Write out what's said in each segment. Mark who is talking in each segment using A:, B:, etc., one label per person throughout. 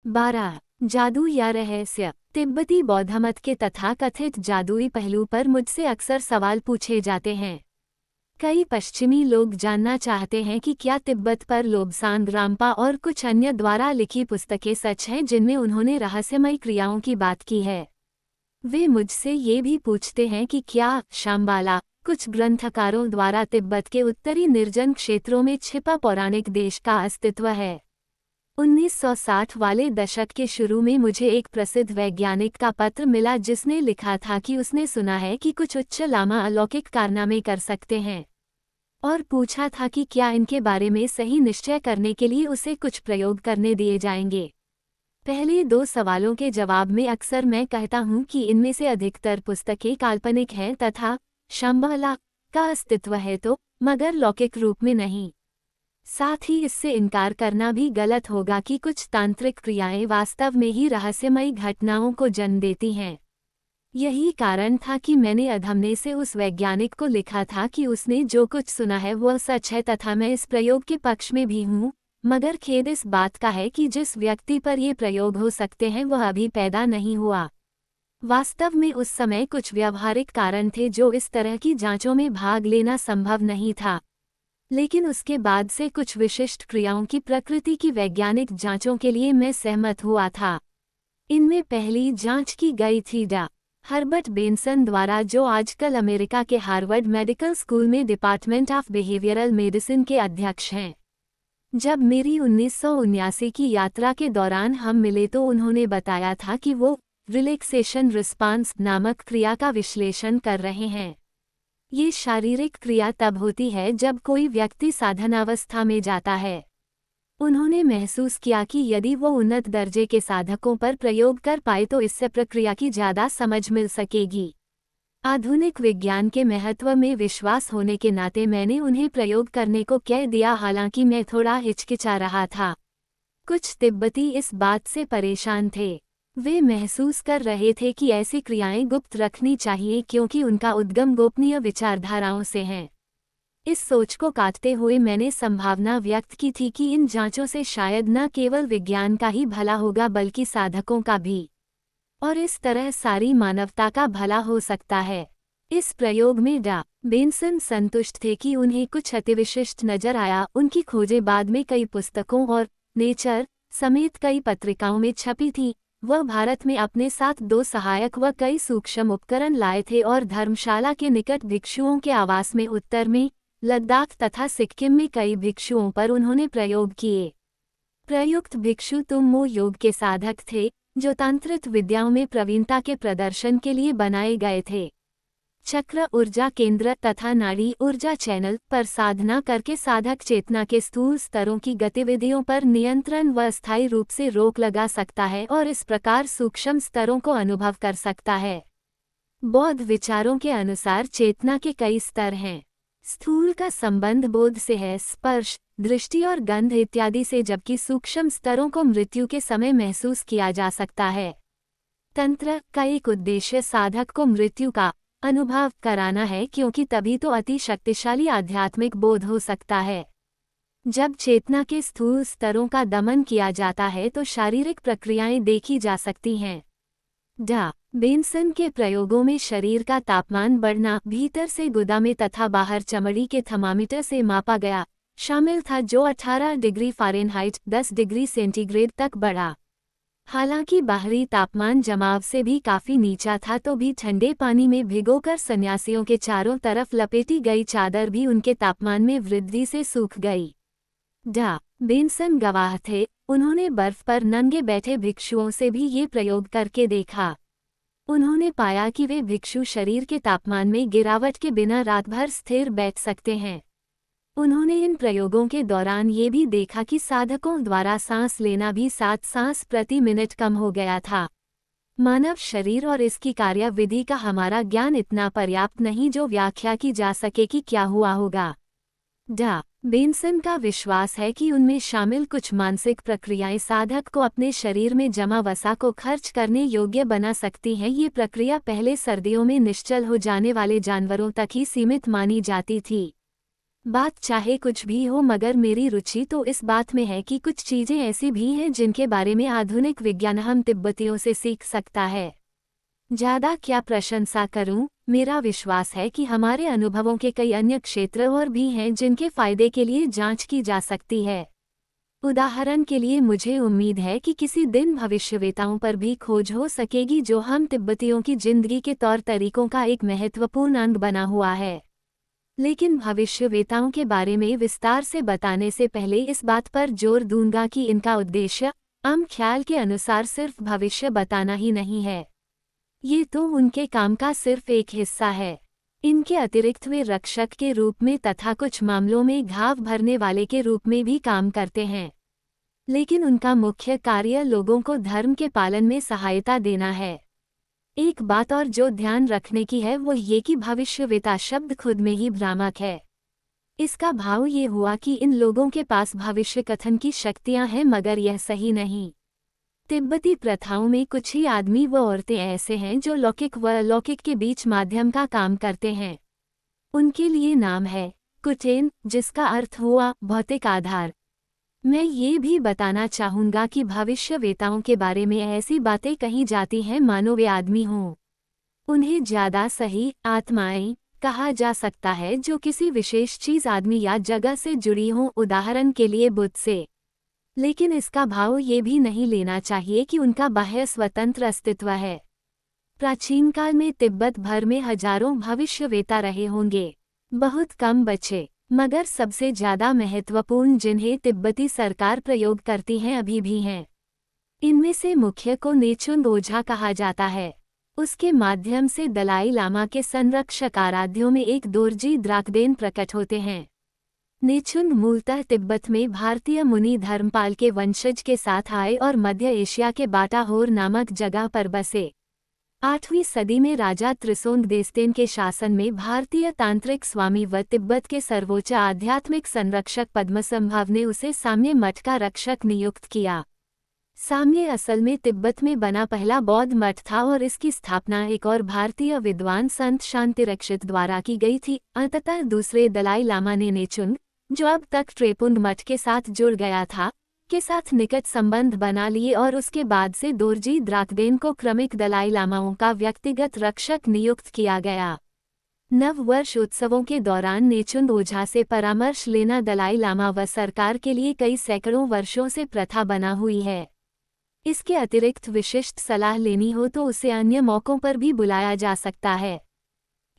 A: 12 जादू या रहस्य। तिब्बती बौद्ध मत के तथाकथित जादुई पहलू पर मुझसे अक्सर सवाल पूछे जाते हैं। कई पश्चिमी लोग जानना चाहते हैं कि क्या तिब्बत पर लोब्सांग रामपा और कुछ अन्य द्वारा लिखी पुस्तकें सच हैं जिनमें उन्होंने रहस्यमयी क्रियाओं की बात की है। वे मुझसे ये भी पूछते हैं कि क्या शाम्बाला, कुछ ग्रंथकारों द्वारा तिब्बत के उत्तरी निर्जन क्षेत्रों में छिपा पौराणिक देश का अस्तित्व है। 1960 वाले दशक के शुरू में मुझे एक प्रसिद्ध वैज्ञानिक का पत्र मिला जिसने लिखा था कि उसने सुना है कि कुछ उच्च लामा अलौकिक कारनामे कर सकते हैं, और पूछा था कि क्या इनके बारे में सही निश्चय करने के लिए उसे कुछ प्रयोग करने दिए जाएंगे। पहले दो सवालों के जवाब में अक्सर मैं कहता हूं कि इनमें से अधिकतर पुस्तकें काल्पनिक हैं तथा शंबाला का अस्तित्व है तो, मगर लौकिक रूप में नहीं। साथ ही इससे इनकार करना भी गलत होगा कि कुछ तांत्रिक क्रियाएं वास्तव में ही रहस्यमयी घटनाओं को जन्म देती हैं। यही कारण था कि मैंने अधमने से उस वैज्ञानिक को लिखा था कि उसने जो कुछ सुना है वह सच है तथा मैं इस प्रयोग के पक्ष में भी हूँ, मगर खेद इस बात का है कि जिस व्यक्ति पर ये प्रयोग हो सकते हैं वह अभी पैदा नहीं हुआ। वास्तव में उस समय कुछ व्यावहारिक कारण थे जो इस तरह की जांचों में भाग लेना संभव नहीं था, लेकिन उसके बाद से कुछ विशिष्ट क्रियाओं की प्रकृति की वैज्ञानिक जांचों के लिए मैं सहमत हुआ था। इनमें पहली जांच की गई थी डॉ. हर्बर्ट बेंसन द्वारा, जो आजकल अमेरिका के हार्वर्ड मेडिकल स्कूल में डिपार्टमेंट ऑफ बिहेवियरल मेडिसिन के अध्यक्ष हैं। जब मेरी 1979 की यात्रा के दौरान हम मिले तो उन्होंने बताया था कि वो रिलैक्सेशन रिस्पांस नामक क्रिया का विश्लेषण कर रहे हैं। ये शारीरिक क्रिया तब होती है जब कोई व्यक्ति साधनावस्था में जाता है। उन्होंने महसूस किया कि यदि वो उन्नत दर्जे के साधकों पर प्रयोग कर पाए तो इससे प्रक्रिया की ज़्यादा समझ मिल सकेगी। आधुनिक विज्ञान के महत्व में विश्वास होने के नाते मैंने उन्हें प्रयोग करने को कह दिया, हालांकि मैं थोड़ा हिचकिचा रहा था। कुछ तिब्बती इस बात से परेशान थे। वे महसूस कर रहे थे कि ऐसी क्रियाएं गुप्त रखनी चाहिए क्योंकि उनका उद्गम गोपनीय विचारधाराओं से है। इस सोच को काटते हुए मैंने संभावना व्यक्त की थी कि इन जांचों से शायद न केवल विज्ञान का ही भला होगा बल्कि साधकों का भी, और इस तरह सारी मानवता का भला हो सकता है। इस प्रयोग में डॉ. बेंसन संतुष्ट थे कि उन्हें कुछ अतिविशिष्ट नजर आया। उनकी खोजें बाद में कई पुस्तकों और नेचर समेत कई पत्रिकाओं में छपी थी। वह भारत में अपने साथ 2 सहायक व कई सूक्ष्म उपकरण लाए थे और धर्मशाला के निकट भिक्षुओं के आवास में उत्तर में, लद्दाख तथा सिक्किम में कई भिक्षुओं पर उन्होंने प्रयोग किए। प्रयुक्त भिक्षु तुम्मो योग के साधक थे जो तंत्रित विद्याओं में प्रवीणता के प्रदर्शन के लिए बनाए गए थे। चक्र ऊर्जा केंद्र तथा नाड़ी ऊर्जा चैनल पर साधना करके साधक चेतना के स्थूल स्तरों की गतिविधियों पर नियंत्रण व अस्थायी रूप से रोक लगा सकता है और इस प्रकार सूक्ष्म स्तरों को अनुभव कर सकता है। बौद्ध विचारों के अनुसार चेतना के कई स्तर हैं। स्थूल का संबंध बोध से है, स्पर्श, दृष्टि और गंध इत्यादि से, जबकि सूक्ष्म स्तरों को मृत्यु के समय महसूस किया जा सकता है। तंत्र का एक उद्देश्य साधक को मृत्यु का अनुभव कराना है क्योंकि तभी तो अति शक्तिशाली आध्यात्मिक बोध हो सकता है। जब चेतना के स्थूल स्तरों का दमन किया जाता है तो शारीरिक प्रक्रियाएं देखी जा सकती हैं। डॉ. बेंसन के प्रयोगों में शरीर का तापमान बढ़ना, भीतर से गुदा में तथा बाहर चमड़ी के थर्मामीटर से मापा गया, शामिल था, जो 18 डिग्री फ़ारेनहाइट 10 डिग्री सेंटीग्रेड तक बढ़ा। हालांकि बाहरी तापमान जमाव से भी काफी नीचा था तो भी ठंडे पानी में भिगोकर सन्यासियों के चारों तरफ लपेटी गई चादर भी उनके तापमान में वृद्धि से सूख गई। डॉ. बेंसन गवाह थे। उन्होंने बर्फ पर नंगे बैठे भिक्षुओं से भी ये प्रयोग करके देखा। उन्होंने पाया कि वे भिक्षु शरीर के तापमान में गिरावट के बिना रात भर स्थिर बैठ सकते हैं। उन्होंने इन प्रयोगों के दौरान ये भी देखा कि साधकों द्वारा सांस लेना भी 7 सांस प्रति मिनट कम हो गया था। मानव शरीर और इसकी कार्यविधि का हमारा ज्ञान इतना पर्याप्त नहीं जो व्याख्या की जा सके कि क्या हुआ होगा। डॉ. बेंसन का विश्वास है कि उनमें शामिल कुछ मानसिक प्रक्रियाएं साधक को अपने शरीर में जमा वसा को खर्च करने योग्य बना सकती हैं। ये प्रक्रिया पहले सर्दियों में निश्चल हो जाने वाले जानवरों तक ही सीमित मानी जाती थी। बात चाहे कुछ भी हो, मगर मेरी रुचि तो इस बात में है कि कुछ चीजें ऐसी भी हैं जिनके बारे में आधुनिक विज्ञान हम तिब्बतियों से सीख सकता है। ज्यादा क्या प्रशंसा करूं, मेरा विश्वास है कि हमारे अनुभवों के कई अन्य क्षेत्र और भी हैं जिनके फायदे के लिए जांच की जा सकती है। उदाहरण के लिए मुझे उम्मीद है कि किसी दिन भविष्यवेताओं पर भी खोज हो सकेगी जो हम तिब्बतियों की जिंदगी के तौर तरीकों का एक महत्वपूर्ण अंग बना हुआ है। लेकिन भविष्यवेताओं के बारे में विस्तार से बताने से पहले इस बात पर जोर दूंगा कि इनका उद्देश्य आम ख्याल के अनुसार सिर्फ भविष्य बताना ही नहीं है। ये तो उनके काम का सिर्फ एक हिस्सा है। इनके अतिरिक्त वे रक्षक के रूप में तथा कुछ मामलों में घाव भरने वाले के रूप में भी काम करते हैं। लेकिन उनका मुख्य कार्य लोगों को धर्म के पालन में सहायता देना है। एक बात और जो ध्यान रखने की है वो ये कि भविष्यवेता शब्द खुद में ही भ्रामक है। इसका भाव ये हुआ कि इन लोगों के पास भविष्य कथन की शक्तियां हैं, मगर यह सही नहीं। तिब्बती प्रथाओं में कुछ ही आदमी व औरतें ऐसे हैं जो लौकिक व अलौकिक के बीच माध्यम का काम करते हैं। उनके लिए नाम है कुटेन, जिसका अर्थ हुआ भौतिक आधार। मैं ये भी बताना चाहूँगा कि भविष्यवेताओं के बारे में ऐसी बातें कही जाती हैं मानो वे आदमी हों। उन्हें ज्यादा सही आत्माएं कहा जा सकता है जो किसी विशेष चीज, आदमी या जगह से जुड़ी हों, उदाहरण के लिए बुद्ध से। लेकिन इसका भाव ये भी नहीं लेना चाहिए कि उनका बाह्य स्वतंत्र अस्तित्व है। प्राचीन काल में तिब्बत भर में हजारों भविष्यवेता रहे होंगे। बहुत कम बचे, मगर सबसे ज्यादा महत्वपूर्ण जिन्हें तिब्बती सरकार प्रयोग करती है अभी भी हैं। इनमें से मुख्य को नेचुन ओझा कहा जाता है। उसके माध्यम से दलाई लामा के संरक्षक आराध्यों में एक दोरजी द्राकदेन प्रकट होते हैं। नेचुन मूलतः तिब्बत में भारतीय मुनि धर्मपाल के वंशज के साथ आए और मध्य एशिया के बाटाहोर नामक जगह पर बसे। 8वीं सदी में राजा त्रिसोंग देस्तेन के शासन में भारतीय तांत्रिक स्वामी व तिब्बत के सर्वोच्च आध्यात्मिक संरक्षक पद्मसंभव ने उसे साम्य मठ का रक्षक नियुक्त किया। साम्य असल में तिब्बत में बना पहला बौद्ध मठ था और इसकी स्थापना एक और भारतीय विद्वान संत शांतिरक्षित द्वारा की गई थी। अंततः दूसरे दलाई लामा ने नेचुंग, जो अब तक ट्रेपुंड मठ के साथ जुड़ गया था, के साथ निकट संबंध बना लिए और उसके बाद से दोरजी द्राकदेन को क्रमिक दलाई लामाओं का व्यक्तिगत रक्षक नियुक्त किया गया। नव वर्ष उत्सवों के दौरान नेचुंग ओझा से परामर्श लेना दलाई लामा व सरकार के लिए कई सैकड़ों वर्षों से प्रथा बना हुई है। इसके अतिरिक्त विशिष्ट सलाह लेनी हो तो उसे अन्य मौकों पर भी बुलाया जा सकता है।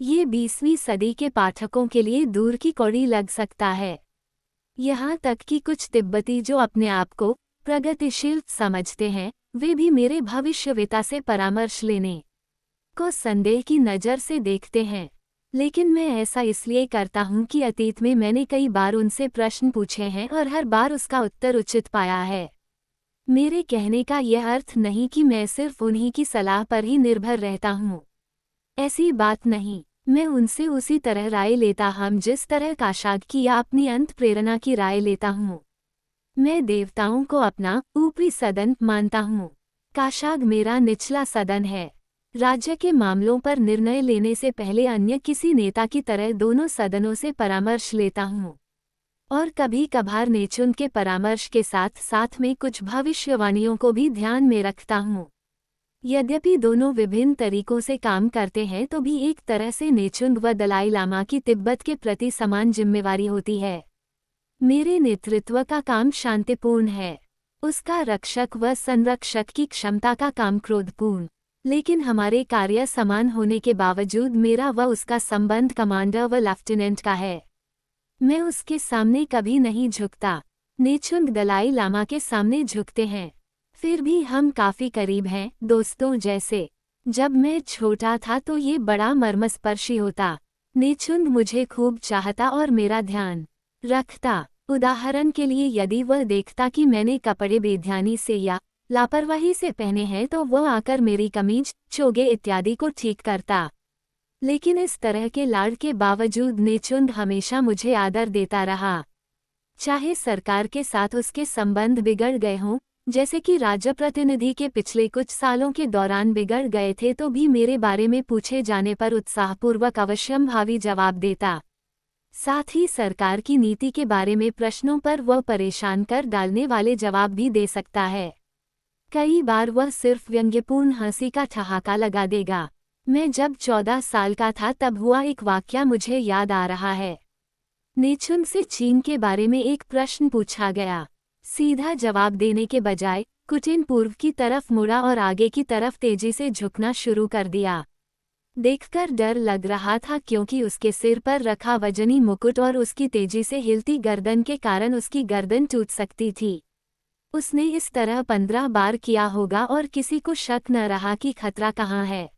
A: ये 20वीं सदी के पाठकों के लिए दूर की कौड़ी लग सकता है। यहाँ तक कि कुछ तिब्बती जो अपने आप को प्रगतिशील समझते हैं, वे भी मेरे भविष्यवेता से परामर्श लेने को संदेह की नज़र से देखते हैं। लेकिन मैं ऐसा इसलिए करता हूँ कि अतीत में मैंने कई बार उनसे प्रश्न पूछे हैं और हर बार उसका उत्तर उचित पाया है। मेरे कहने का यह अर्थ नहीं कि मैं सिर्फ उन्हीं की सलाह पर ही निर्भर रहता हूँ। ऐसी बात नहीं। मैं उनसे उसी तरह राय लेता हूँ जिस तरह काशाग की या अपनी अंत प्रेरणा की राय लेता हूँ। मैं देवताओं को अपना ऊपरी सदन मानता हूँ। काशाग मेरा निचला सदन है। राज्य के मामलों पर निर्णय लेने से पहले अन्य किसी नेता की तरह दोनों सदनों से परामर्श लेता हूँ और कभी कभार नेचुन के परामर्श के साथ साथ में कुछ भविष्यवाणियों को भी ध्यान में रखता हूँ। यद्यपि दोनों विभिन्न तरीकों से काम करते हैं तो भी एक तरह से नेचुंग व दलाई लामा की तिब्बत के प्रति समान जिम्मेवारी होती है। मेरे नेतृत्व का काम शांतिपूर्ण है, उसका रक्षक व संरक्षक की क्षमता का काम क्रोधपूर्ण। लेकिन हमारे कार्य समान होने के बावजूद मेरा व उसका संबंध कमांडर व लेफ्टिनेंट का है। मैं उसके सामने कभी नहीं झुकता। नेचुंग दलाई लामा के सामने झुकते हैं। फिर भी हम काफी करीब हैं, दोस्तों जैसे। जब मैं छोटा था तो ये बड़ा मर्मस्पर्शी होता। नेचुंग मुझे खूब चाहता और मेरा ध्यान रखता। उदाहरण के लिए यदि वह देखता कि मैंने कपड़े बेध्यानी से या लापरवाही से पहने हैं तो वह आकर मेरी कमीज, चोगे इत्यादि को ठीक करता। लेकिन इस तरह के लाड़ के बावजूद नेचुंग हमेशा मुझे आदर देता रहा। चाहे सरकार के साथ उसके संबंध बिगड़ गए हों, जैसे कि राज्य प्रतिनिधि के पिछले कुछ सालों के दौरान बिगड़ गए थे, तो भी मेरे बारे में पूछे जाने पर उत्साहपूर्वक अवश्यंभावी जवाब देता। साथ ही सरकार की नीति के बारे में प्रश्नों पर वह परेशान कर डालने वाले जवाब भी दे सकता है। कई बार वह सिर्फ व्यंग्यपूर्ण हंसी का ठहाका लगा देगा। मैं जब 14 साल का था तब हुआ एक वाकया मुझे याद आ रहा है। नेचुन से चीन के बारे में एक प्रश्न पूछा गया। सीधा जवाब देने के बजाय कुटिन पूर्व की तरफ मुड़ा और आगे की तरफ तेजी से झुकना शुरू कर दिया। देखकर डर लग रहा था क्योंकि उसके सिर पर रखा वजनी मुकुट और उसकी तेजी से हिलती गर्दन के कारण उसकी गर्दन टूट सकती थी। उसने इस तरह 15 बार किया होगा और किसी को शक न रहा कि खतरा कहाँ है।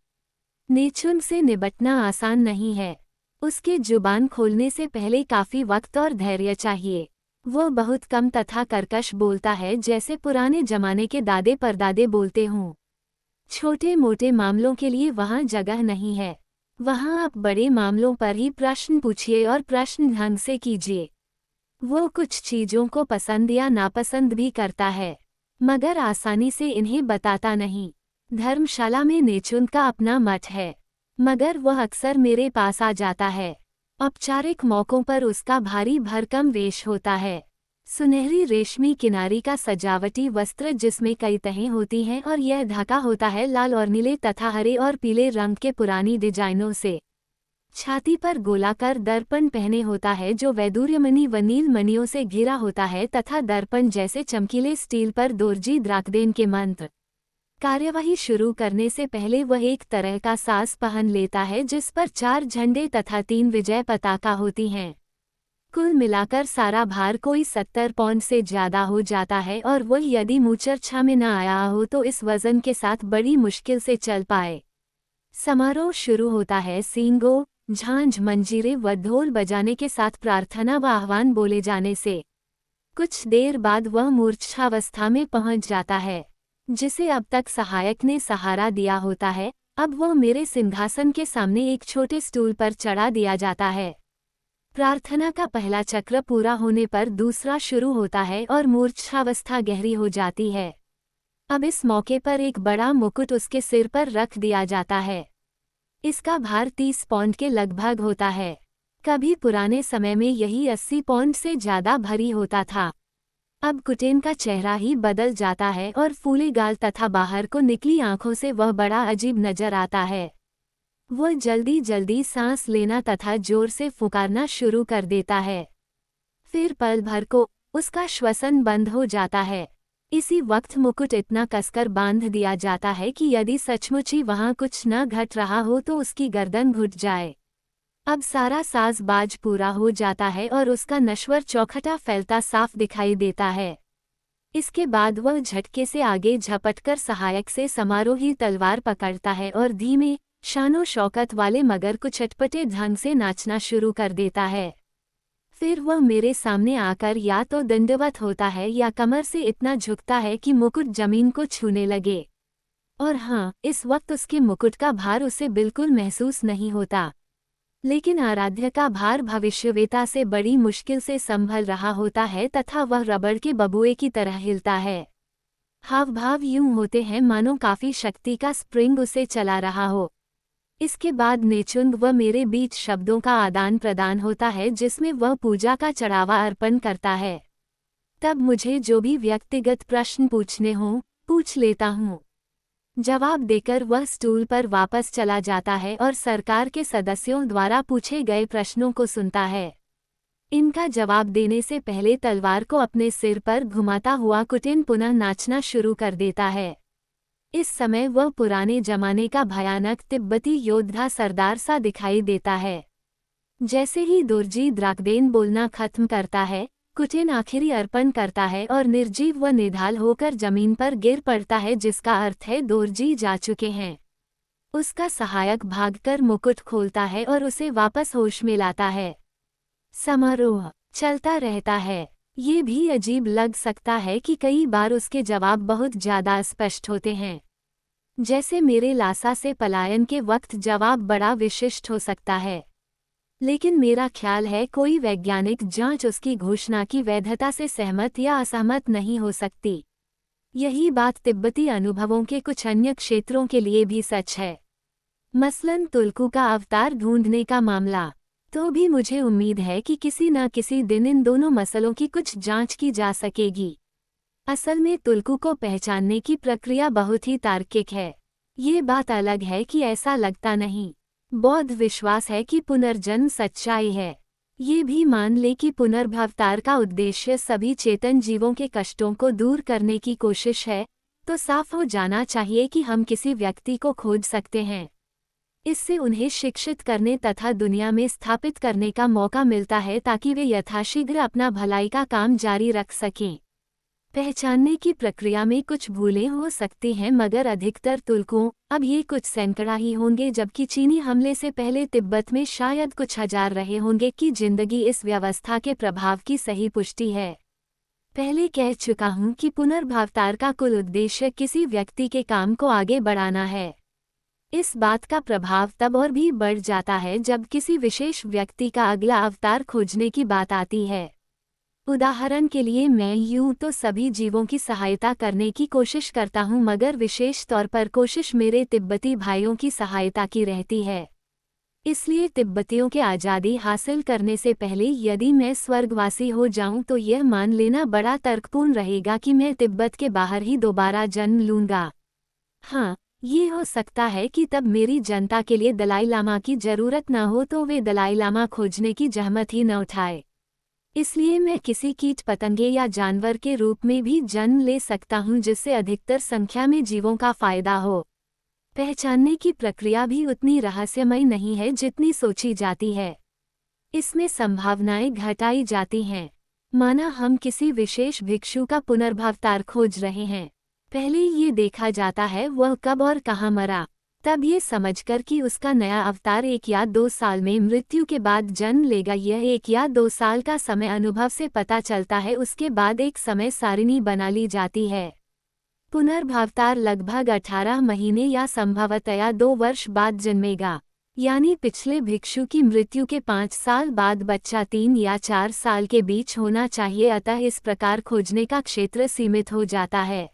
A: नेचुन से निपटना आसान नहीं है। उसके जुबान खोलने से पहले काफी वक्त और धैर्य चाहिए। वह बहुत कम तथा कर्कश बोलता है, जैसे पुराने जमाने के दादे परदादे बोलते हों। छोटे मोटे मामलों के लिए वहाँ जगह नहीं है। वहाँ आप बड़े मामलों पर ही प्रश्न पूछिए और प्रश्न ढंग से कीजिए। वो कुछ चीजों को पसंद या नापसंद भी करता है, मगर आसानी से इन्हें बताता नहीं। धर्मशाला में नेचुन का अपना मठ है, मगर वह अक्सर मेरे पास आ जाता है। औपचारिक मौकों पर उसका भारी भरकम वेश होता है। सुनहरी रेशमी किनारी का सजावटी वस्त्र जिसमें कई तहें होती हैं और यह ढका होता है लाल और नीले तथा हरे और पीले रंग के पुरानी डिजाइनों से। छाती पर गोलाकार दर्पण पहने होता है जो वैदूर्यमणि व नील मणियों से घिरा होता है तथा दर्पण जैसे चमकीले स्टील पर दोरजी द्राकदेन के मंत्र। कार्यवाही शुरू करने से पहले वह एक तरह का सास पहन लेता है जिस पर 4 झंडे तथा 3 विजय पताका होती हैं। कुल मिलाकर सारा भार कोई 70 पौंड से ज्यादा हो जाता है और वह यदि मूर्छा में न आया हो तो इस वजन के साथ बड़ी मुश्किल से चल पाए। समारोह शुरू होता है सींगो, झांझ, मंजीरे व ढोल बजाने के साथ प्रार्थना व आह्वान बोले जाने से। कुछ देर बाद वह मूर्छावस्था में पहुंच जाता है, जिसे अब तक सहायक ने सहारा दिया होता है। अब वह मेरे सिंहासन के सामने एक छोटे स्टूल पर चढ़ा दिया जाता है। प्रार्थना का पहला चक्र पूरा होने पर दूसरा शुरू होता है और मूर्छावस्था गहरी हो जाती है। अब इस मौके पर एक बड़ा मुकुट उसके सिर पर रख दिया जाता है। इसका भार 30 पौंड के लगभग होता है। कभी पुराने समय में यही 80 पौंड से ज्यादा भारी होता था। अब कुटेन का चेहरा ही बदल जाता है और फूले गाल तथा बाहर को निकली आंखों से वह बड़ा अजीब नजर आता है। वह जल्दी जल्दी सांस लेना तथा जोर से फुकारना शुरू कर देता है। फिर पल भर को उसका श्वसन बंद हो जाता है। इसी वक्त मुकुट इतना कसकर बांध दिया जाता है कि यदि सचमुच ही वहां कुछ न घट रहा हो तो उसकी गर्दन घुट जाए। अब सारा साज-बाज पूरा हो जाता है और उसका नश्वर चौखटा फैलता साफ दिखाई देता है। इसके बाद वह झटके से आगे झपटकर सहायक से समारोही तलवार पकड़ता है और धीमे शानो शौकत वाले मगर कुछ चटपटे ढंग से नाचना शुरू कर देता है। फिर वह मेरे सामने आकर या तो दंडवत होता है या कमर से इतना झुकता है कि मुकुट जमीन को छूने लगे। और हाँ, इस वक्त उसके मुकुट का भार उसे बिल्कुल महसूस नहीं होता, लेकिन आराध्य का भार भविष्यवेता से बड़ी मुश्किल से संभल रहा होता है तथा वह रबड़ के बबुए की तरह हिलता है। हाव भाव यूं होते हैं मानो काफी शक्ति का स्प्रिंग उसे चला रहा हो। इसके बाद नेचुंग व मेरे बीच शब्दों का आदान प्रदान होता है जिसमें वह पूजा का चढ़ावा अर्पण करता है। तब मुझे जो भी व्यक्तिगत प्रश्न पूछने हों पूछ लेता हूँ। जवाब देकर वह स्टूल पर वापस चला जाता है और सरकार के सदस्यों द्वारा पूछे गए प्रश्नों को सुनता है। इनका जवाब देने से पहले तलवार को अपने सिर पर घुमाता हुआ कुटिन पुनः नाचना शुरू कर देता है। इस समय वह पुराने जमाने का भयानक तिब्बती योद्धा सरदार सा दिखाई देता है। जैसे ही दोरजी द्राकदेन बोलना खत्म करता है, कुटिन आखिरी अर्पण करता है और निर्जीव व निढाल होकर जमीन पर गिर पड़ता है, जिसका अर्थ है दोरजी जा चुके हैं। उसका सहायक भागकर मुकुट खोलता है और उसे वापस होश में लाता है। समारोह चलता रहता है। ये भी अजीब लग सकता है कि कई बार उसके जवाब बहुत ज्यादा स्पष्ट होते हैं। जैसे मेरे लासा से पलायन के वक्त जवाब बड़ा विशिष्ट हो सकता है, लेकिन मेरा ख्याल है कोई वैज्ञानिक जांच उसकी घोषणा की वैधता से सहमत या असहमत नहीं हो सकती। यही बात तिब्बती अनुभवों के कुछ अन्य क्षेत्रों के लिए भी सच है। मसलन तुल्कू का अवतार ढूंढने का मामला। तो भी मुझे उम्मीद है कि किसी न किसी दिन इन दोनों मसलों की कुछ जांच की जा सकेगी। असल में तुलकू को पहचानने की प्रक्रिया बहुत ही तार्किक है। ये बात अलग है कि ऐसा लगता नहीं। बौद्ध विश्वास है कि पुनर्जन्म सच्चाई है। ये भी मान ले कि पुनर्भवतार का उद्देश्य सभी चेतन जीवों के कष्टों को दूर करने की कोशिश है, तो साफ हो जाना चाहिए कि हम किसी व्यक्ति को खोज सकते हैं। इससे उन्हें शिक्षित करने तथा दुनिया में स्थापित करने का मौका मिलता है ताकि वे यथाशीघ्र अपना भलाई का काम जारी रख सकें। पहचानने की प्रक्रिया में कुछ भूलें हो सकती हैं, मगर अधिकतर तुलकों, अब ये कुछ सैकड़ा ही होंगे, जबकि चीनी हमले से पहले तिब्बत में शायद कुछ हजार रहे होंगे की जिंदगी इस व्यवस्था के प्रभाव की सही पुष्टि है। पहले कह चुका हूँ कि पुनर्भवतार का कुल उद्देश्य किसी व्यक्ति के काम को आगे बढ़ाना है। इस बात का प्रभाव तब और भी बढ़ जाता है जब किसी विशेष व्यक्ति का अगला अवतार खोजने की बात आती है। उदाहरण के लिए मैं यूं तो सभी जीवों की सहायता करने की कोशिश करता हूं, मगर विशेष तौर पर कोशिश मेरे तिब्बती भाइयों की सहायता की रहती है। इसलिए तिब्बतियों के आज़ादी हासिल करने से पहले यदि मैं स्वर्गवासी हो जाऊं तो यह मान लेना बड़ा तर्कपूर्ण रहेगा कि मैं तिब्बत के बाहर ही दोबारा जन्म लूंगा। हाँ, ये हो सकता है कि तब मेरी जनता के लिए दलाई लामा की जरूरत न हो तो वे दलाई लामा खोजने की जहमत ही न उठाए। इसलिए मैं किसी कीट पतंगे या जानवर के रूप में भी जन्म ले सकता हूं, जिससे अधिकतर संख्या में जीवों का फायदा हो। पहचानने की प्रक्रिया भी उतनी रहस्यमय नहीं है जितनी सोची जाती है। इसमें संभावनाएं घटाई जाती हैं। माना हम किसी विशेष भिक्षु का पुनर्भवतार खोज रहे हैं। पहले ये देखा जाता है वह कब और कहाँ मरा, तब ये समझकर कि उसका नया अवतार 1 या 2 साल में मृत्यु के बाद जन्म लेगा। यह 1 या 2 साल का समय अनुभव से पता चलता है। उसके बाद एक समय सारिणी बना ली जाती है। पुनर्भवतार लगभग 18 महीने या संभवतया 2 वर्ष बाद जन्मेगा, यानी पिछले भिक्षु की मृत्यु के 5 साल बाद बच्चा 3 या 4 साल के बीच होना चाहिए। अतः इस प्रकार खोजने का क्षेत्र सीमित हो जाता है।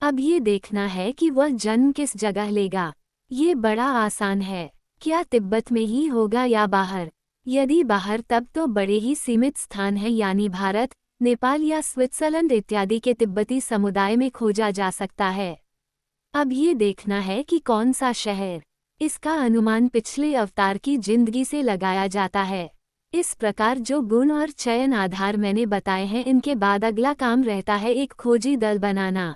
A: अब ये देखना है कि वह जन्म किस जगह लेगा। ये बड़ा आसान है। क्या तिब्बत में ही होगा या बाहर? यदि बाहर तब तो बड़े ही सीमित स्थान हैं, यानी भारत, नेपाल या स्विट्जरलैंड इत्यादि के तिब्बती समुदाय में खोजा जा सकता है। अब ये देखना है कि कौन सा शहर। इसका अनुमान पिछले अवतार की जिंदगी से लगाया जाता है। इस प्रकार जो गुण और चयन आधार मैंने बताए हैं, इनके बाद अगला काम रहता है एक खोजी दल बनाना।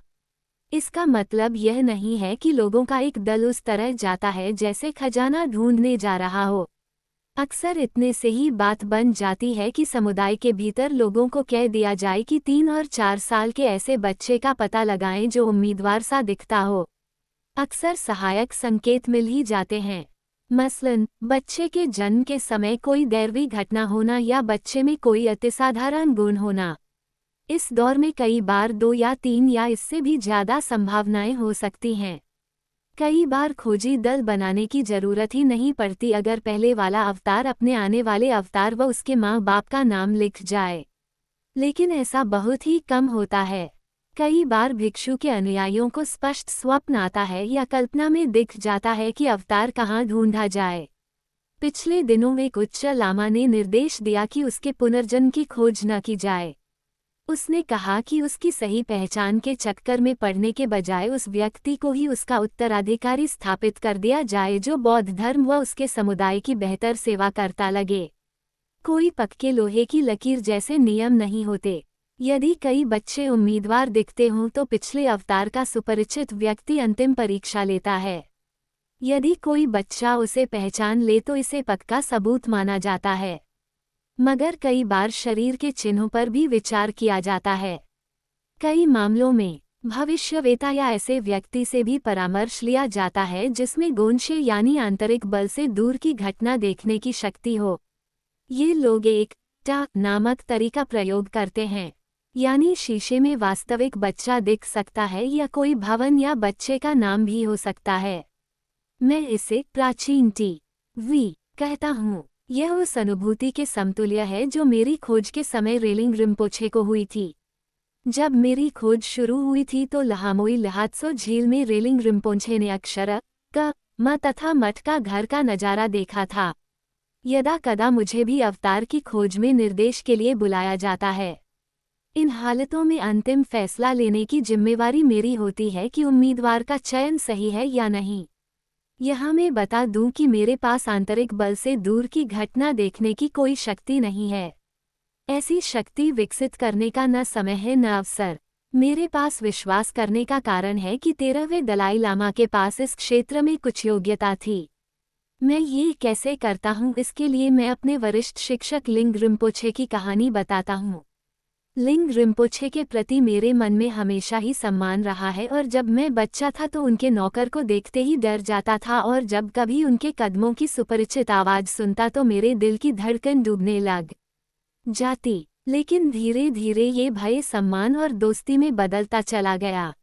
A: इसका मतलब यह नहीं है कि लोगों का एक दल उस तरह जाता है जैसे खजाना ढूंढने जा रहा हो। अक्सर इतने से ही बात बन जाती है कि समुदाय के भीतर लोगों को कह दिया जाए कि 3 और 4 साल के ऐसे बच्चे का पता लगाएं जो उम्मीदवार सा दिखता हो। अक्सर सहायक संकेत मिल ही जाते हैं। मसलन, बच्चे के जन्म के समय कोई दैवीय घटना होना या बच्चे में कोई अतिसाधारण गुण होना। इस दौर में कई बार 2 या 3 या इससे भी ज़्यादा संभावनाएं हो सकती हैं। कई बार खोजी दल बनाने की जरूरत ही नहीं पड़ती अगर पहले वाला अवतार अपने आने वाले अवतार व उसके माँ बाप का नाम लिख जाए। लेकिन ऐसा बहुत ही कम होता है। कई बार भिक्षु के अनुयायियों को स्पष्ट स्वप्न आता है या कल्पना में दिख जाता है कि अवतार कहाँ ढूंढा जाए। पिछले दिनों एक उच्च लामा ने निर्देश दिया कि उसके पुनर्जन्म की खोज न की जाए। उसने कहा कि उसकी सही पहचान के चक्कर में पड़ने के बजाय उस व्यक्ति को ही उसका उत्तराधिकारी स्थापित कर दिया जाए जो बौद्ध धर्म व उसके समुदाय की बेहतर सेवा करता लगे। कोई पक्के लोहे की लकीर जैसे नियम नहीं होते। यदि कई बच्चे उम्मीदवार दिखते हों तो पिछले अवतार का सुपरिचित व्यक्ति अंतिम परीक्षा लेता है। यदि कोई बच्चा उसे पहचान ले तो इसे पक्का सबूत माना जाता है। मगर कई बार शरीर के चिन्हों पर भी विचार किया जाता है। कई मामलों में भविष्यवेता या ऐसे व्यक्ति से भी परामर्श लिया जाता है जिसमें गोंशे यानी आंतरिक बल से दूर की घटना देखने की शक्ति हो। ये लोग एक टा नामक तरीका प्रयोग करते हैं, यानी शीशे में वास्तविक बच्चा दिख सकता है या कोई भवन या बच्चे का नाम भी हो सकता है। मैं इसे प्राचीन टी.वी. कहता हूँ। यह उस अनुभूति के समतुल्य है जो मेरी खोज के समय रेलिंग रिम्पोछे को हुई थी। जब मेरी खोज शुरू हुई थी तो लहामोई लहात्सो झील में रेलिंग रिम्पोछे ने अक्षर क म तथा मठ का घर का नजारा देखा था। यदा कदा मुझे भी अवतार की खोज में निर्देश के लिए बुलाया जाता है। इन हालतों में अंतिम फैसला लेने की जिम्मेवारी मेरी होती है कि उम्मीदवार का चयन सही है या नहीं। यहाँ मैं बता दूं कि मेरे पास आंतरिक बल से दूर की घटना देखने की कोई शक्ति नहीं है। ऐसी शक्ति विकसित करने का न समय है न अवसर। मेरे पास विश्वास करने का कारण है कि 13वें दलाई लामा के पास इस क्षेत्र में कुछ योग्यता थी। मैं ये कैसे करता हूँ, इसके लिए मैं अपने वरिष्ठ शिक्षक लिंग रिम्पोछे की कहानी बताता हूँ। लिंग रिम्पोछे के प्रति मेरे मन में हमेशा ही सम्मान रहा है और जब मैं बच्चा था तो उनके नौकर को देखते ही डर जाता था और जब कभी उनके कदमों की सुपरिचित आवाज़ सुनता तो मेरे दिल की धड़कन डूबने लग जाती। लेकिन धीरे धीरे ये भय सम्मान और दोस्ती में बदलता चला गया।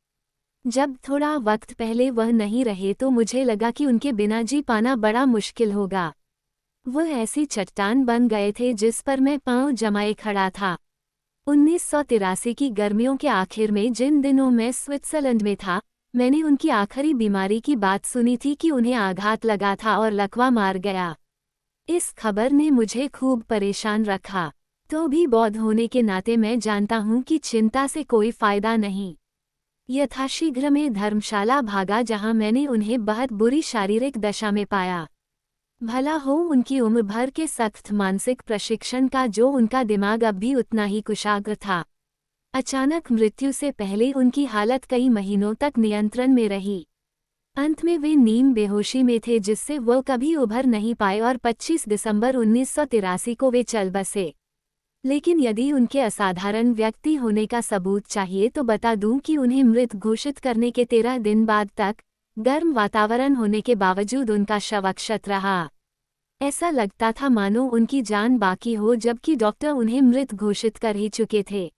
A: जब थोड़ा वक्त पहले वह नहीं रहे तो मुझे लगा कि उनके बिना जी पाना बड़ा मुश्किल होगा। वह ऐसी चट्टान बन गए थे जिस पर मैं पांव जमाए खड़ा था। 1983 की गर्मियों के आखिर में जिन दिनों मैं स्विट्जरलैंड में था, मैंने उनकी आखिरी बीमारी की बात सुनी थी कि उन्हें आघात लगा था और लकवा मार गया। इस खबर ने मुझे खूब परेशान रखा। तो भी बौद्ध होने के नाते मैं जानता हूँ कि चिंता से कोई फायदा नहीं। यथाशीघ्र मैं धर्मशाला भागा जहाँ मैंने उन्हें बहुत बुरी शारीरिक दशा में पाया। भला हो उनकी उम्र भर के सख्त मानसिक प्रशिक्षण का जो उनका दिमाग अब भी उतना ही कुशाग्र था। अचानक मृत्यु से पहले उनकी हालत कई महीनों तक नियंत्रण में रही। अंत में वे नीम बेहोशी में थे जिससे वो कभी उभर नहीं पाए और 25 दिसंबर 1983 को वे चल बसे। लेकिन यदि उनके असाधारण व्यक्ति होने का सबूत चाहिए तो बता दूं कि उन्हें मृत घोषित करने के 13 दिन बाद तक गर्म वातावरण होने के बावजूद उनका शव अक्षत रहा। ऐसा लगता था मानो उनकी जान बाकी हो जबकि डॉक्टर उन्हें मृत घोषित कर ही चुके थे।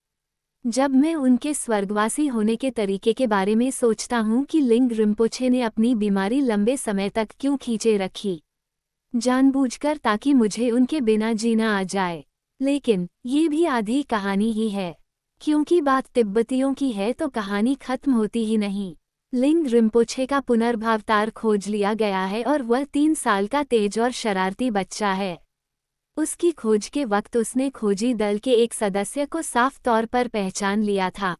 A: जब मैं उनके स्वर्गवासी होने के तरीके के बारे में सोचता हूँ कि लिंग रिम्पोछे ने अपनी बीमारी लंबे समय तक क्यों खींचे रखी, जानबूझकर ताकि मुझे उनके बिना जीना आ जाए। लेकिन ये भी आधी कहानी ही है, क्योंकि बात तिब्बतियों की है तो कहानी खत्म होती ही नहीं। लिंग रिम्पोछे का पुनर्भावतार खोज लिया गया है और वह 3 साल का तेज और शरारती बच्चा है। उसकी खोज के वक्त उसने खोजी दल के एक सदस्य को साफ तौर पर पहचान लिया था।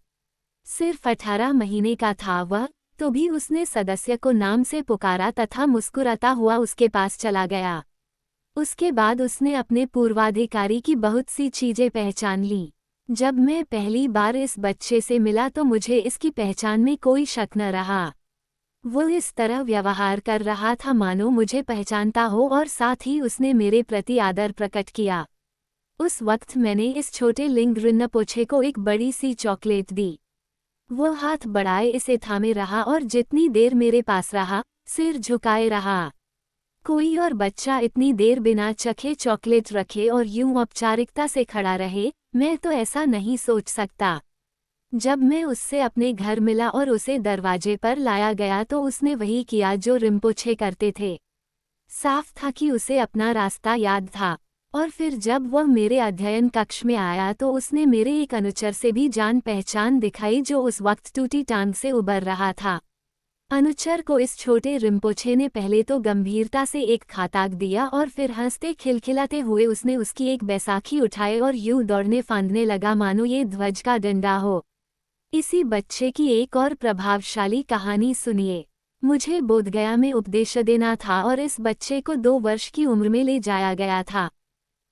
A: सिर्फ 18 महीने का था वह, तो भी उसने सदस्य को नाम से पुकारा तथा मुस्कुराता हुआ उसके पास चला गया। उसके बाद उसने अपने पूर्वाधिकारी की बहुत सी चीजें पहचान लीं। जब मैं पहली बार इस बच्चे से मिला तो मुझे इसकी पहचान में कोई शक न रहा। वो इस तरह व्यवहार कर रहा था मानो मुझे पहचानता हो और साथ ही उसने मेरे प्रति आदर प्रकट किया। उस वक्त मैंने इस छोटे लिंग रिम्पोछे को एक बड़ी सी चॉकलेट दी। वो हाथ बढ़ाए इसे थामे रहा और जितनी देर मेरे पास रहा, सिर झुकाए रहा। कोई और बच्चा इतनी देर बिना चखे चॉकलेट रखे और यूं औपचारिकता से खड़ा रहे, मैं तो ऐसा नहीं सोच सकता। जब मैं उससे अपने घर मिला और उसे दरवाजे पर लाया गया तो उसने वही किया जो रिम्पोछे करते थे। साफ था कि उसे अपना रास्ता याद था। और फिर जब वह मेरे अध्ययन कक्ष में आया तो उसने मेरे एक अनुचर से भी जान पहचान दिखाई जो उस वक्त टूटी टांग से उबर रहा था। अनुचर को इस छोटे रिम्पोछे ने पहले तो गंभीरता से एक खाताक दिया और फिर हंसते खिलखिलाते हुए उसने उसकी एक बैसाखी उठाए और यूं दौड़ने फांदने लगा मानो ये ध्वज का डंडा हो। इसी बच्चे की एक और प्रभावशाली कहानी सुनिए। मुझे बोधगया में उपदेश देना था और इस बच्चे को 2 वर्ष की उम्र में ले जाया गया था।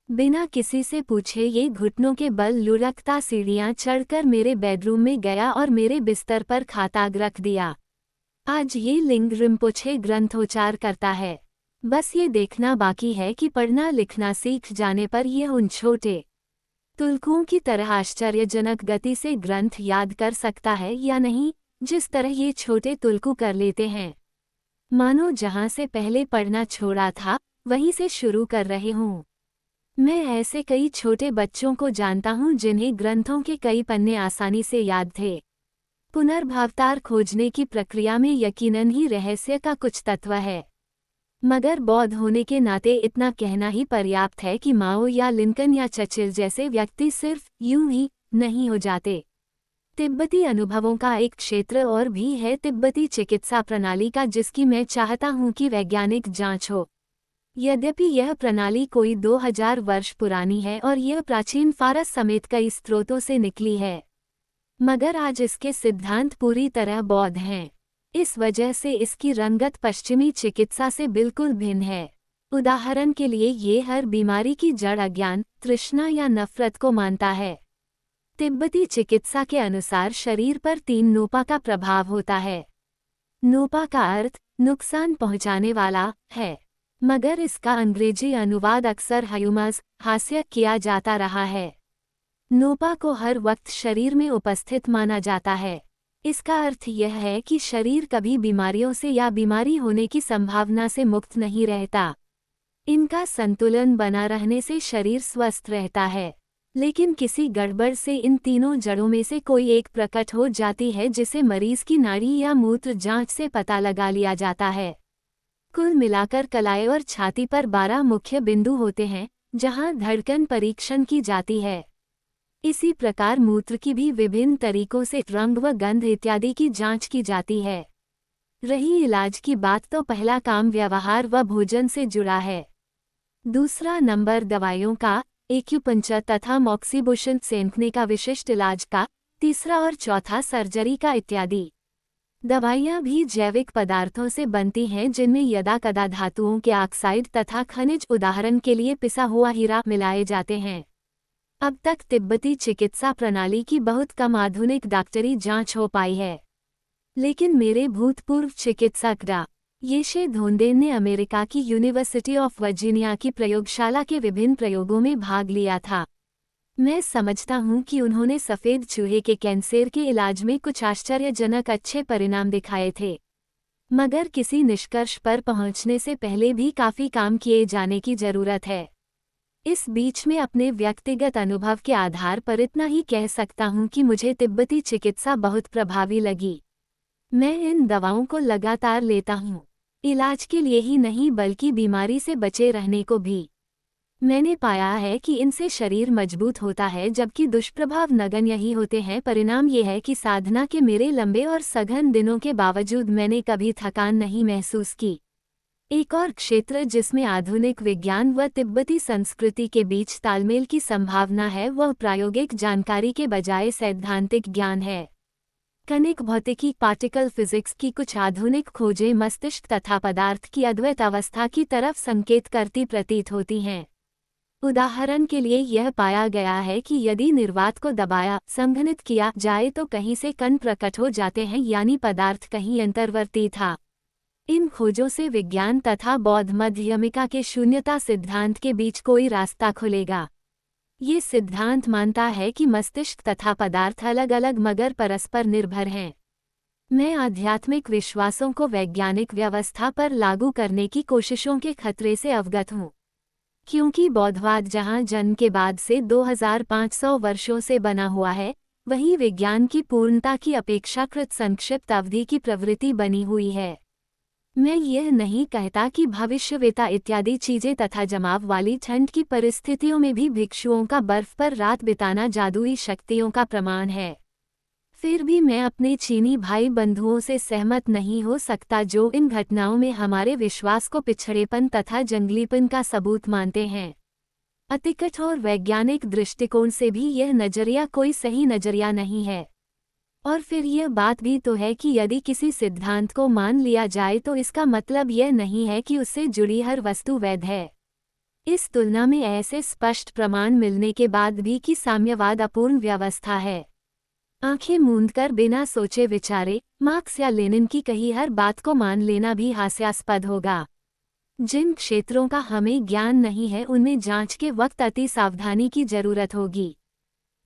A: बिना किसी से पूछे ये घुटनों के बल लुढ़कता सीढ़ियां चढ़कर मेरे बेडरूम में गया और मेरे बिस्तर पर खाताक रख दिया। आज ये लिंग रिम्पोछे ग्रंथोच्चार करता है। बस ये देखना बाकी है कि पढ़ना लिखना सीख जाने पर यह उन छोटे तुलकुओं की तरह आश्चर्यजनक गति से ग्रंथ याद कर सकता है या नहीं, जिस तरह ये छोटे तुलकू कर लेते हैं। मानो जहां से पहले पढ़ना छोड़ा था वहीं से शुरू कर रहे हूँ। मैं ऐसे कई छोटे बच्चों को जानता हूँ जिन्हें ग्रंथों के कई पन्ने आसानी से याद थे। पुनर्भावतार खोजने की प्रक्रिया में यकीनन ही रहस्य का कुछ तत्व है, मगर बौद्ध होने के नाते इतना कहना ही पर्याप्त है कि माओ या लिंकन या चर्चिल जैसे व्यक्ति सिर्फ यूं ही नहीं हो जाते। तिब्बती अनुभवों का एक क्षेत्र और भी है तिब्बती चिकित्सा प्रणाली का, जिसकी मैं चाहता हूं कि वैज्ञानिक जांच हो। यद्यपि यह प्रणाली कोई 2000 वर्ष पुरानी है और यह प्राचीन फारस समेत कई स्रोतों से निकली है, मगर आज इसके सिद्धांत पूरी तरह बौद्ध हैं। इस वजह से इसकी रंगत पश्चिमी चिकित्सा से बिल्कुल भिन्न है। उदाहरण के लिए ये हर बीमारी की जड़ अज्ञान, तृष्णा या नफरत को मानता है। तिब्बती चिकित्सा के अनुसार शरीर पर 3 नोपा का प्रभाव होता है। नोपा का अर्थ नुकसान पहुंचाने वाला है, मगर इसका अंग्रेजी अनुवाद अक्सर ह्यूमस, हास्य किया जाता रहा है। नोपा को हर वक्त शरीर में उपस्थित माना जाता है। इसका अर्थ यह है कि शरीर कभी बीमारियों से या बीमारी होने की संभावना से मुक्त नहीं रहता। इनका संतुलन बना रहने से शरीर स्वस्थ रहता है, लेकिन किसी गड़बड़ से इन तीनों जड़ों में से कोई एक प्रकट हो जाती है, जिसे मरीज की नाड़ी या मूत्र जांच से पता लगा लिया जाता है। कुल मिलाकर कलाई और छाती पर 12 मुख्य बिंदु होते हैं, जहां धड़कन परीक्षण की जाती है। इसी प्रकार मूत्र की भी विभिन्न तरीकों से रंग व गंध इत्यादि की जांच की जाती है। रही इलाज की बात तो पहला काम व्यवहार व भोजन से जुड़ा है। दूसरा नंबर दवाइयों का, एक्यूपंक्चर तथा मॉक्सीबुशन सेंकने का विशिष्ट इलाज का, तीसरा और चौथा सर्जरी का इत्यादि। दवाइयाँ भी जैविक पदार्थों से बनती हैं, जिनमें यदा कदा धातुओं के ऑक्साइड तथा खनिज, उदाहरण के लिए पिसा हुआ हीरा, मिलाए जाते हैं। अब तक तिब्बती चिकित्सा प्रणाली की बहुत कम आधुनिक डॉक्टरी जांच हो पाई है, लेकिन मेरे भूतपूर्व चिकित्सक डॉ. येशे धोंडेन ने अमेरिका की यूनिवर्सिटी ऑफ वर्जीनिया की प्रयोगशाला के विभिन्न प्रयोगों में भाग लिया था। मैं समझता हूं कि उन्होंने सफ़ेद चूहे के कैंसर के इलाज में कुछ आश्चर्यजनक अच्छे परिणाम दिखाए थे, मगर किसी निष्कर्ष पर पहुंचने से पहले भी काफ़ी काम किए जाने की ज़रूरत है। इस बीच में अपने व्यक्तिगत अनुभव के आधार पर इतना ही कह सकता हूं कि मुझे तिब्बती चिकित्सा बहुत प्रभावी लगी। मैं इन दवाओं को लगातार लेता हूं, इलाज के लिए ही नहीं बल्कि बीमारी से बचे रहने को भी। मैंने पाया है कि इनसे शरीर मजबूत होता है, जबकि दुष्प्रभाव नगण्य ही होते हैं। परिणाम ये है कि साधना के मेरे लंबे और सघन दिनों के बावजूद मैंने कभी थकान नहीं महसूस की। एक और क्षेत्र जिसमें आधुनिक विज्ञान व तिब्बती संस्कृति के बीच तालमेल की संभावना है, वह प्रायोगिक जानकारी के बजाय सैद्धांतिक ज्ञान है। कणिक भौतिकी, पार्टिकल फिजिक्स की कुछ आधुनिक खोजें मस्तिष्क तथा पदार्थ की अद्वैत अवस्था की तरफ संकेत करती प्रतीत होती हैं। उदाहरण के लिए यह पाया गया है कि यदि निर्वात को दबाया, संघनित किया जाए तो कहीं से कण प्रकट हो जाते हैं, यानी पदार्थ कहीं अंतर्वर्ती था। इन खोजों से विज्ञान तथा बौद्ध मध्यमिका के शून्यता सिद्धांत के बीच कोई रास्ता खुलेगा। ये सिद्धांत मानता है कि मस्तिष्क तथा पदार्थ अलग अलग मगर परस्पर निर्भर हैं। मैं आध्यात्मिक विश्वासों को वैज्ञानिक व्यवस्था पर लागू करने की कोशिशों के खतरे से अवगत हूँ, क्योंकि बौद्धवाद जहाँ जन्म के बाद से 2500 वर्षों से बना हुआ है, वहीं विज्ञान की पूर्णता की अपेक्षाकृत संक्षिप्त अवधि की प्रवृत्ति बनी हुई है। मैं यह नहीं कहता कि भविष्यवेता इत्यादि चीजें तथा जमाव वाली ठंड की परिस्थितियों में भी भिक्षुओं का बर्फ पर रात बिताना जादुई शक्तियों का प्रमाण है। फिर भी मैं अपने चीनी भाई बंधुओं से सहमत नहीं हो सकता, जो इन घटनाओं में हमारे विश्वास को पिछड़ेपन तथा जंगलीपन का सबूत मानते हैं। अतिकठ और वैज्ञानिक दृष्टिकोण से भी यह नजरिया कोई सही नजरिया नहीं है। और फिर यह बात भी तो है कि यदि किसी सिद्धांत को मान लिया जाए तो इसका मतलब यह नहीं है कि उससे जुड़ी हर वस्तु वैध है। इस तुलना में ऐसे स्पष्ट प्रमाण मिलने के बाद भी कि साम्यवाद अपूर्ण व्यवस्था है। आंखें मूंदकर बिना सोचे विचारे मार्क्स या लेनिन की कही हर बात को मान लेना भी हास्यास्पद होगा। जिन क्षेत्रों का हमें ज्ञान नहीं है, उनमें जांच के वक्त अति सावधानी की जरूरत होगी।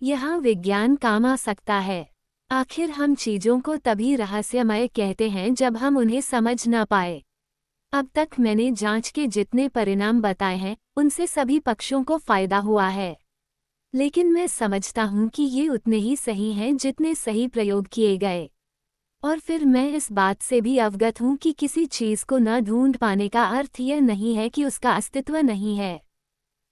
A: यहाँ विज्ञान काम आ सकता है। आखिर हम चीज़ों को तभी रहस्यमय कहते हैं जब हम उन्हें समझ न पाए। अब तक मैंने जांच के जितने परिणाम बताए हैं, उनसे सभी पक्षों को फायदा हुआ है, लेकिन मैं समझता हूँ कि ये उतने ही सही हैं जितने सही प्रयोग किए गए। और फिर मैं इस बात से भी अवगत हूँ कि किसी चीज़ को न ढूंढ पाने का अर्थ यह नहीं है कि उसका अस्तित्व नहीं है।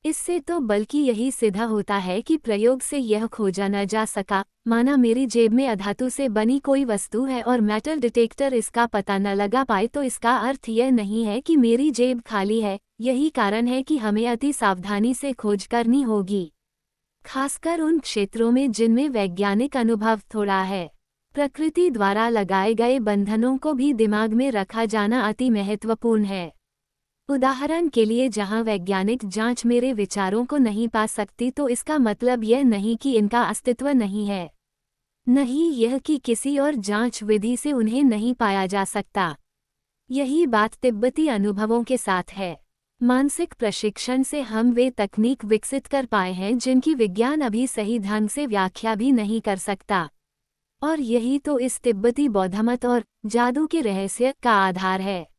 A: इससे तो बल्कि यही सिद्ध होता है कि प्रयोग से यह खोजा न जा सका। माना मेरी जेब में अधातु से बनी कोई वस्तु है और मेटल डिटेक्टर इसका पता न लगा पाए, तो इसका अर्थ यह नहीं है कि मेरी जेब खाली है। यही कारण है कि हमें अति सावधानी से खोज करनी होगी, खासकर उन क्षेत्रों में जिनमें वैज्ञानिक अनुभव थोड़ा है। प्रकृति द्वारा लगाए गए बंधनों को भी दिमाग में रखा जाना अति महत्वपूर्ण है। उदाहरण के लिए, जहां वैज्ञानिक जांच मेरे विचारों को नहीं पा सकती, तो इसका मतलब यह नहीं कि इनका अस्तित्व नहीं है, नहीं यह कि किसी और जांच विधि से उन्हें नहीं पाया जा सकता। यही बात तिब्बती अनुभवों के साथ है। मानसिक प्रशिक्षण से हम वे तकनीक विकसित कर पाए हैं जिनकी विज्ञान अभी सही ढंग से व्याख्या भी नहीं कर सकता, और यही तो इस तिब्बती बौद्धमत और जादू के रहस्य का आधार है।